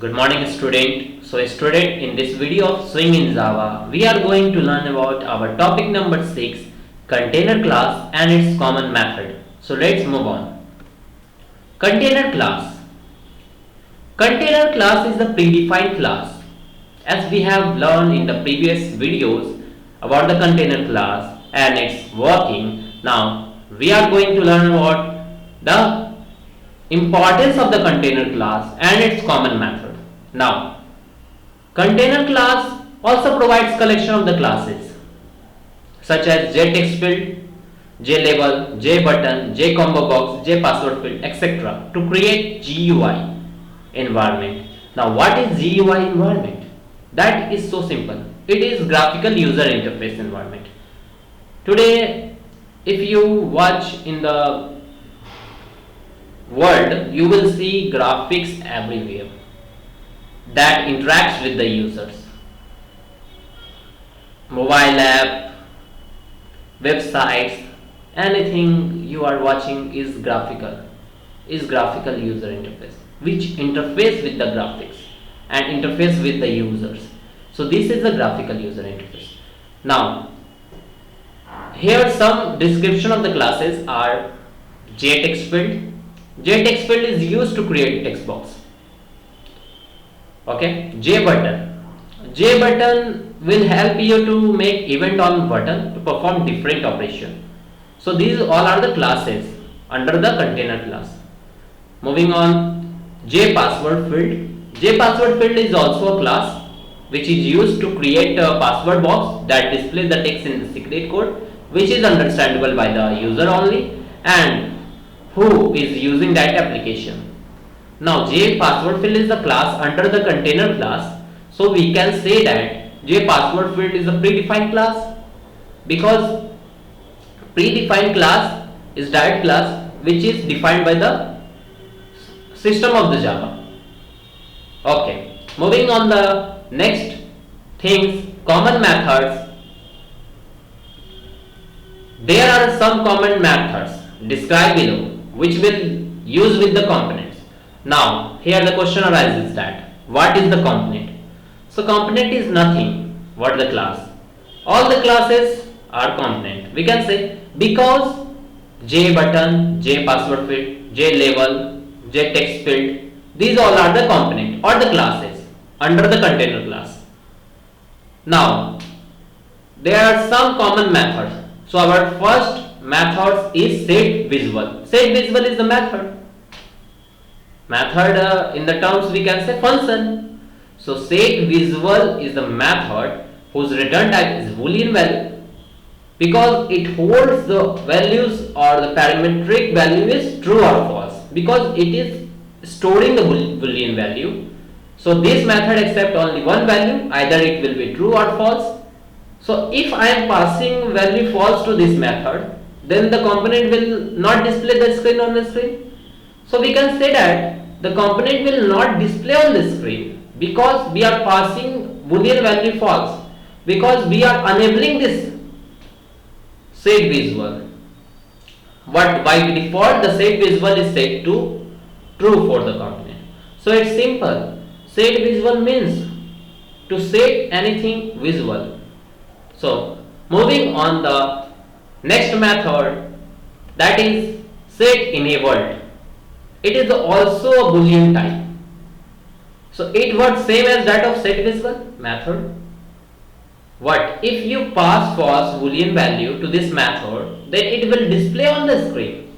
Good morning student. Student, in this video of Swing in Java, we are going to learn about our topic number 6, container class and its common method. So let's move on. Container class. Container class is the predefined class. As we have learned in the previous videos about the container class and its working, now we are going to learn about the importance of the container class and its common method. Now, container class also provides collection of the classes such as JTextField, JLabel, JButton, JComboBox, JPasswordField, etc. to create GUI environment. Now, what is GUI environment? That is so simple. It is graphical user interface environment. Today, if you watch in the world, you will see graphics everywhere that interacts with the users. Mobile app, websites, anything you are watching is graphical user interface, which interface with the graphics and interface with the users. So this is the graphical user interface. Now here some description of the classes are JTextField. JTextField is used to create text box. Okay, JButton will help you to make event on button to perform different operation. So these all are the classes under the container class. Moving on, JPasswordField. JPasswordField is also a class which is used to create a password box that displays the text in the secret code, which is understandable by the user only and who is using that application. Now JPasswordField is the class under the container class, so we can say that JPasswordField is a predefined class, because predefined class is that class which is defined by the system of the Java. Okay, moving on the next things, common methods. There are some common methods described below which will use with the components. Now here the question arises that what is the component? So component is nothing but the class. All the classes are component. We can say because JButton, JPasswordField, JLabel, JTextField, these all are the component or the classes under the container class. Now there are some common methods. So our first method is setVisual. setVisual is the method. In the terms we can say function. So setVisual is the method whose return type is Boolean value, because it holds the values or the parametric value is true or false, because it is storing the Boolean value. So this method accepts only one value, either it will be true or false. So if I am passing value false to this method, then the component will not display the screen on the screen. So we can say that the component will not display on the screen because we are passing Boolean value false, because we are enabling this setVisual. But by default the setVisual is set to true for the component. So it's simple. setVisual means to set anything visual. So moving on the next method, that is setEnabled. It is also a Boolean type. So it works same as that of setVisual method. What if you pass false Boolean value to this method, then it will display on the screen.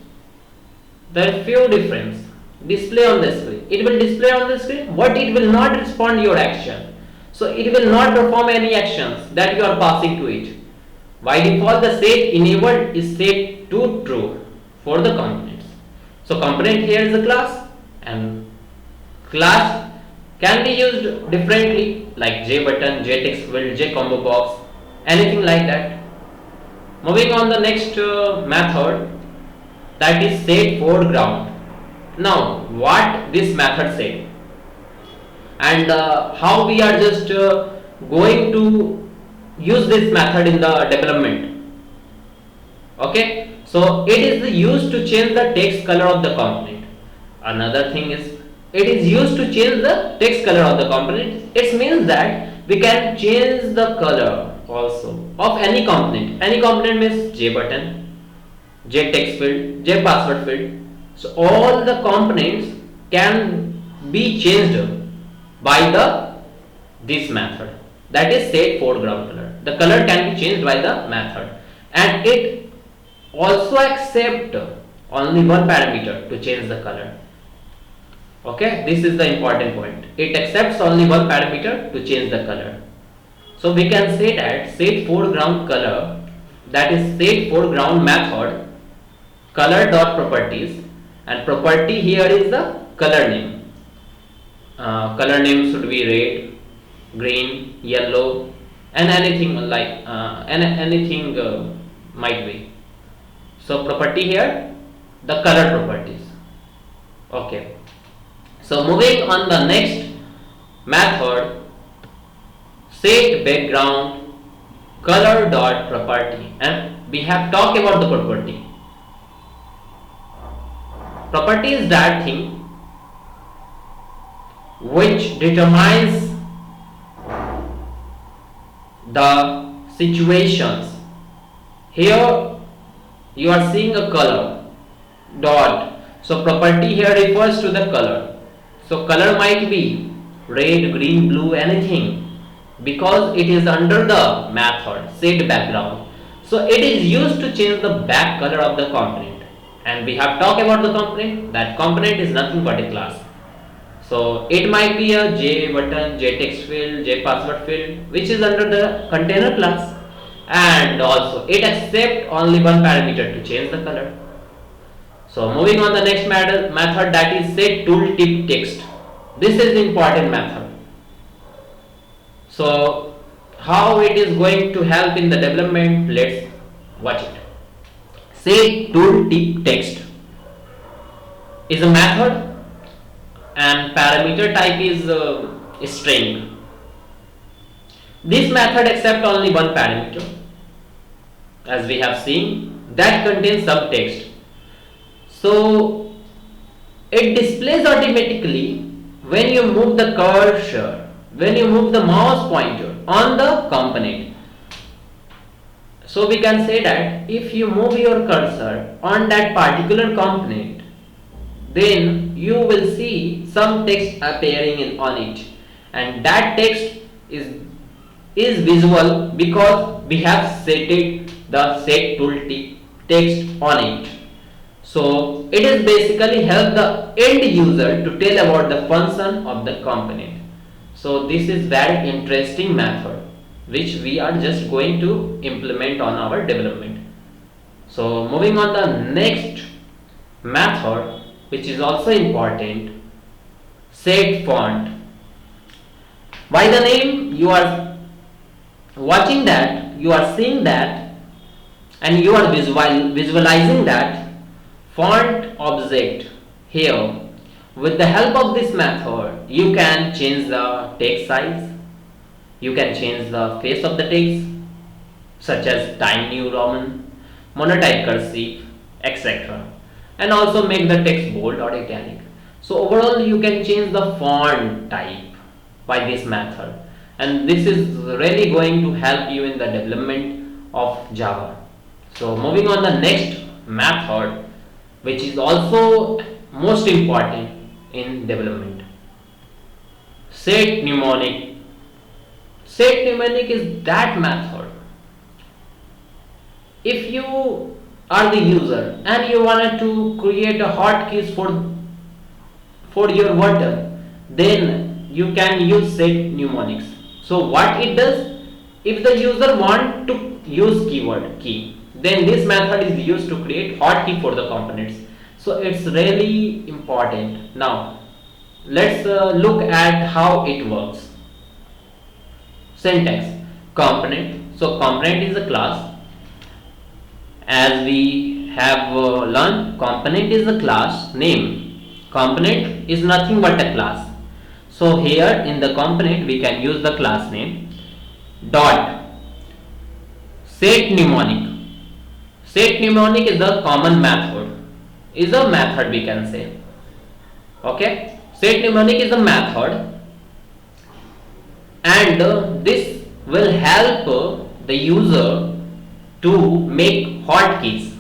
There are few difference. Display on the screen. It will display on the screen, but it will not respond your action. So it will not perform any actions that you are passing to it. By default the setEnabled is set to true for the components. So component here is a class, and class can be used differently like JButton, JTextField, JComboBox, anything like that. Moving on the next method, that is setForeground. Now what this method said and how we are just going to use this method in the development. Okay, so it is used to change the text color of the component. Another thing is it is used to change the text color of the component. It means that we can change the color also of any component. Any component means J button, J text field, J password field. So all the components can be changed by the this method, that is set foreground color. The color can be changed by the method, and it also accept only one parameter to change the color. Okay, this is the important point. It accepts only one parameter to change the color. So we can say that set foreground color, that is set foreground method color dot properties, and property here is the color name. Color name should be red, green, yellow, and anything like anything might be. So property here, the color properties. Okay. So moving on the next method, set background color dot property, and we have talked about the property. Property is that thing which determines the situations. Here you are seeing a color dot, so property here refers to the color. So color might be red, green, blue, anything, because it is under the method set background. So it is used to change the back color of the component, and we have talked about the component. That component is nothing but a class. So it might be a J button, J text field, J password field, which is under the container class, and also it accepts only one parameter to change the color. So moving on the next method, that is set tooltip text. This is the important method. So how it is going to help in the development, let's watch it. Set tooltip text is a method, and parameter type is string. This method accepts only one parameter, as we have seen, that contains some text. So it displays automatically when you move the cursor, when you move the mouse pointer on the component. So we can say that if you move your cursor on that particular component, then you will see some text appearing on it, and that text is visible because we have set the set tooltip text on it. So it is basically help the end user to tell about the function of the component. So this is very interesting method which we are just going to implement on our development. So moving on the next method, which is also important, set font. By the name you are watching that, you are seeing that, and you are visualizing that font object here. With the help of this method, you can change the text size, you can change the face of the text, such as Times New Roman, monotype cursive, etc., and also make the text bold or italic. So overall you can change the font type by this method, and this is really going to help you in the development of Java. So moving on the next method, which is also most important in development, set mnemonic. Set mnemonic is that method. If you are the user and you wanted to create a hotkeys for your button, then you can use set mnemonics. So what it does, if the user want to use keyword key, then this method is used to create hotkey for the components. So it's really important. Now let's look at how it works. Syntax: component. So component is a class. As we have learned, component is a class name. Component is nothing but a class. So here in the component we can use the class name dot set mnemonic. Set mnemonic is a common method, is a method we can say. Okay, Set mnemonic is a method, and this will help the user to make hotkeys.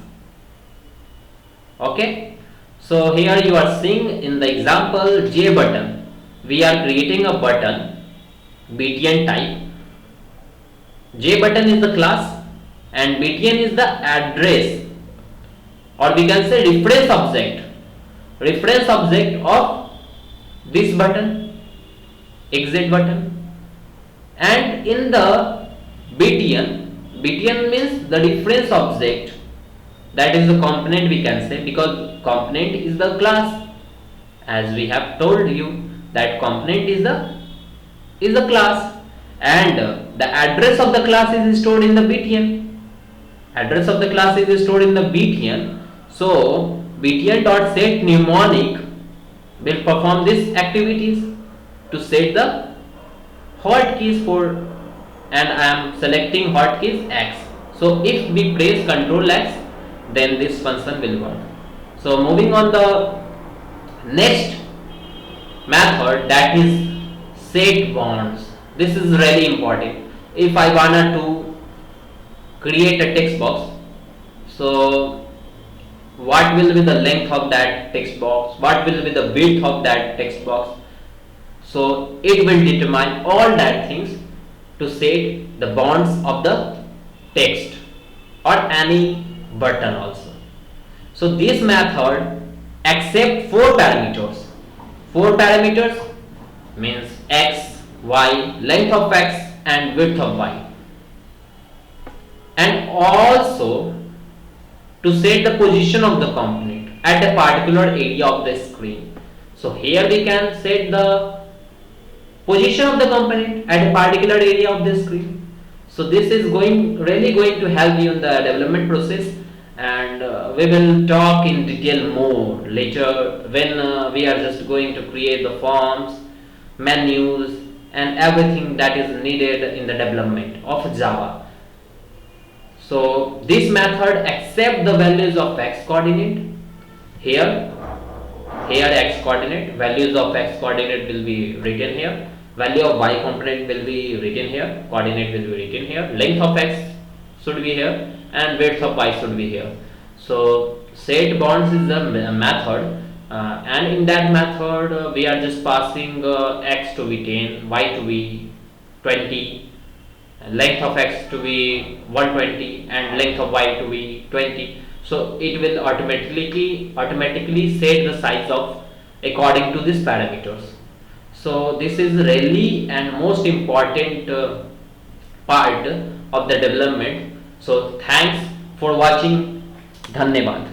Okay, so here you are seeing in the example J button, we are creating a button btn type. J button is the class and btn is the address, or we can say reference object of this button, exit button. And in the btn means the reference object, that is the component we can say, because component is the class, as we have told you that component is the class, and the address of the class is stored in the btn. Address of the class is stored in the btn. So btn dot set mnemonic will perform these activities to set the hotkeys for, and I am selecting hotkeys X. So if we press Ctrl X, then this function will work. So moving on the next method, that is set bonds. This is really important. If I wanted to create a text box, so what will be the length of that text box, what will be the width of that text box, so it will determine all that things to set the bonds of the text or any button also. So this method accept four parameters. Four parameters means x, y, length of x and width of y, and also to set the position of the component at a particular area of the screen. So here we can set the position of the component at a particular area of the screen. So this is really going to help you in the development process, and we will talk in detail more later when we are just going to create the forms, menus and everything that is needed in the development of Java. So this method accept the values of x coordinate. Here x coordinate, values of x coordinate will be written here, value of y component will be written here, coordinate will be written here, length of x should be here and width of y should be here. So set bonds is the method, and in that method we are just passing x to be 10, y to be 20, length of x to be 120 and length of y to be 20. So it will automatically set the size of according to these parameters. So this is really and most important part of the development. So thanks for watching. धन्यवाद.